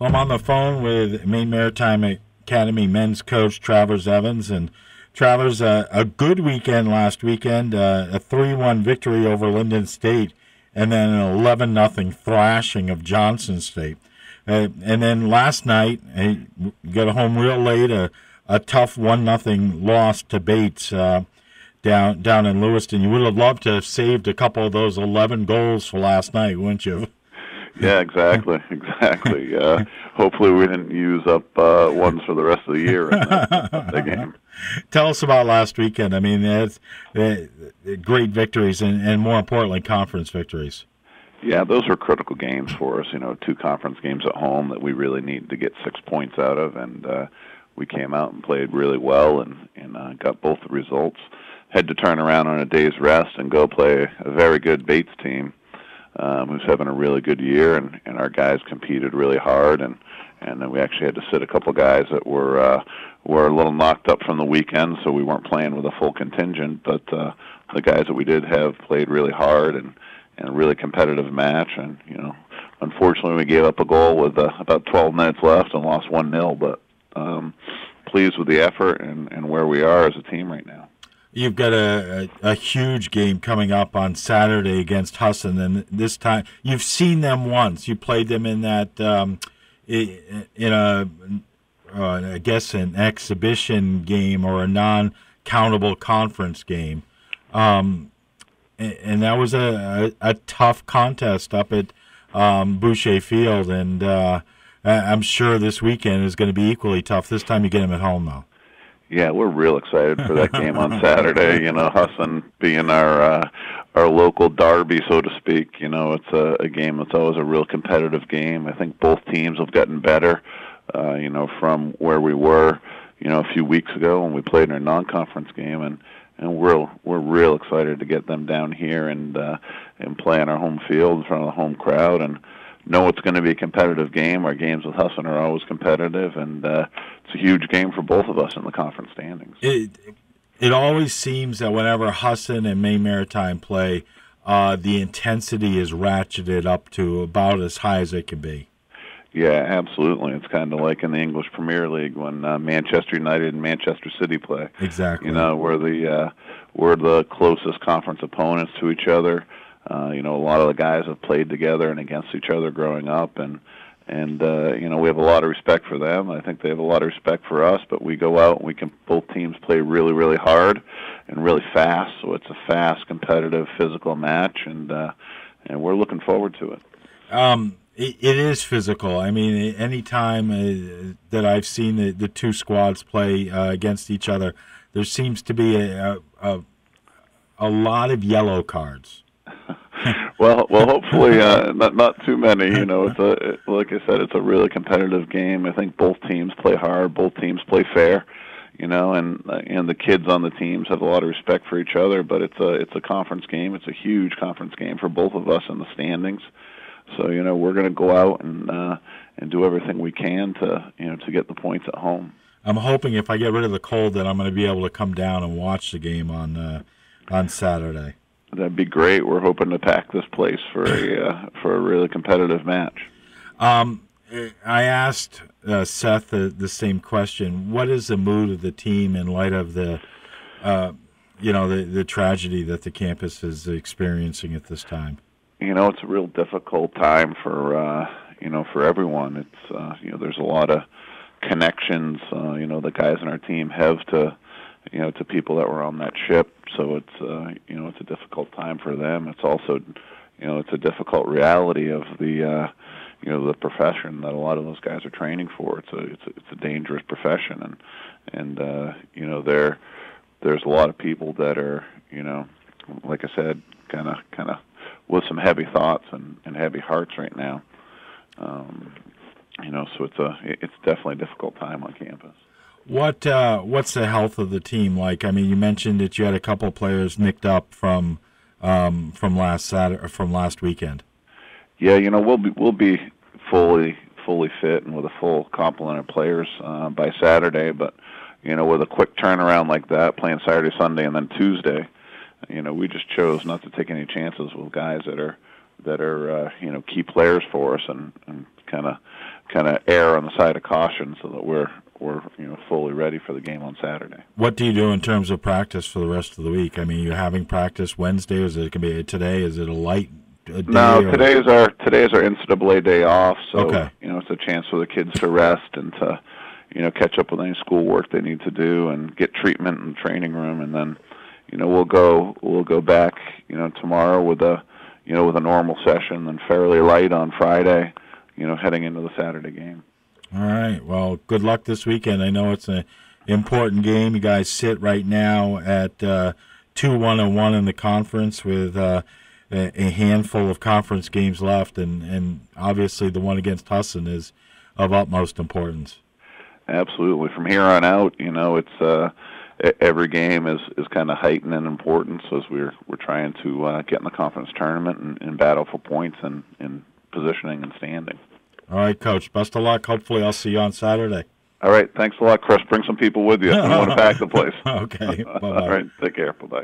Well, I'm on the phone with Maine Maritime Academy men's coach Travers Evans. And Travers, a good weekend last weekend, a 3-1 victory over Linden State, and then an 11-0 thrashing of Johnson State. And then last night, you got home real late, a tough 1-0 loss to Bates down in Lewiston. You would have loved to have saved a couple of those 11 goals for last night, wouldn't you? Yeah, exactly. Hopefully we didn't use up ones for the rest of the year in the game. Tell us about last weekend. I mean, it's great victories and more importantly, conference victories. Yeah, those were critical games for us. 2 conference games at home that we really needed to get 6 points out of, and we came out and played really well and got both the results. Had to turn around on a day's rest and go play a very good Bates team. Who's having a really good year, and our guys competed really hard, and then we actually had to sit a couple guys that were a little knocked up from the weekend, so we weren't playing with a full contingent, but the guys that we did have played really hard and a really competitive match, and unfortunately we gave up a goal with about 12 minutes left and lost 1-0, but pleased with the effort and where we are as a team right now. You've got a huge game coming up on Saturday against Husson, and this time you've seen them once. You played them in that I guess an exhibition game or a non-countable conference game, and that was a tough contest up at Boucher Field, and I'm sure this weekend is going to be equally tough. This time you get them at home, though. Yeah, we're real excited for that game on Saturday. Husson being our local derby, so to speak. It's a game that's always a real competitive game. I think both teams have gotten better, from where we were, a few weeks ago when we played in our non-conference game, and we're real excited to get them down here and play on our home field in front of the home crowd and know it's going to be a competitive game. Our games with Husson are always competitive, and it's a huge game for both of us in the conference standings. It always seems that whenever Husson and Maine Maritime play, the intensity is ratcheted up to about as high as it can be. Yeah, absolutely. It's kind of like in the English Premier League when Manchester United and Manchester City play. Exactly. We're the closest conference opponents to each other. A lot of the guys have played together and against each other growing up, and we have a lot of respect for them. I think they have a lot of respect for us, but we go out and both teams play really, really hard and really fast, so it's a fast, competitive, physical match, and we're looking forward to it. It is physical. I mean, any time that I've seen the two squads play against each other, there seems to be a lot of yellow cards. Well, hopefully not too many. It's like I said, it's a really competitive game. I think both teams play hard, both teams play fair. And the kids on the teams have a lot of respect for each other. But it's a conference game. It's a huge conference game for both of us in the standings. So we're going to go out and do everything we can to get the points at home. I'm hoping if I get rid of the cold that I'm going to be able to come down and watch the game on Saturday. That'd be great. We're hoping to pack this place for a really competitive match. I asked Seth the same question. What is the mood of the team in light of the tragedy that the campus is experiencing at this time? It's a real difficult time for everyone. It's there's a lot of connections. The guys on our team have to people that were on that ship. So it's a difficult time for them. It's also, it's a difficult reality of the profession that a lot of those guys are training for. It's a dangerous profession, and there's a lot of people that are, like I said, kind of with some heavy thoughts and heavy hearts right now. So it's definitely a difficult time on campus. What's the health of the team like? I mean, you mentioned that you had a couple of players nicked up from last weekend. Yeah, we'll be fully fit and with a full complement of players by Saturday. But with a quick turnaround like that, playing Saturday, Sunday, and then Tuesday, we just chose not to take any chances with guys that are key players for us and kind of kind of err on the side of caution so that we're fully ready for the game on Saturday. What do you do in terms of practice for the rest of the week? I mean, you're having practice Wednesday. Is it going to be today? Is it a light day? No, today is our NCAA day off. So okay. It's a chance for the kids to rest and to catch up with any schoolwork they need to do and get treatment in the training room, and then we'll go back tomorrow with a normal session, and fairly light on Friday, heading into the Saturday game. All right. Well, good luck this weekend. I know it's an important game. You guys sit right now at 2-1-1 in the conference with a handful of conference games left, and obviously the one against Husson is of utmost importance. Absolutely. From here on out, it's every game is kind of heightened in importance as we're trying to get in the conference tournament and battle for points and positioning and standing. All right, Coach. Best of luck. Hopefully I'll see you on Saturday. All right. Thanks a lot, Chris. Bring some people with you. We want to pack the place. Okay. Bye-bye. All right. Take care. Bye-bye.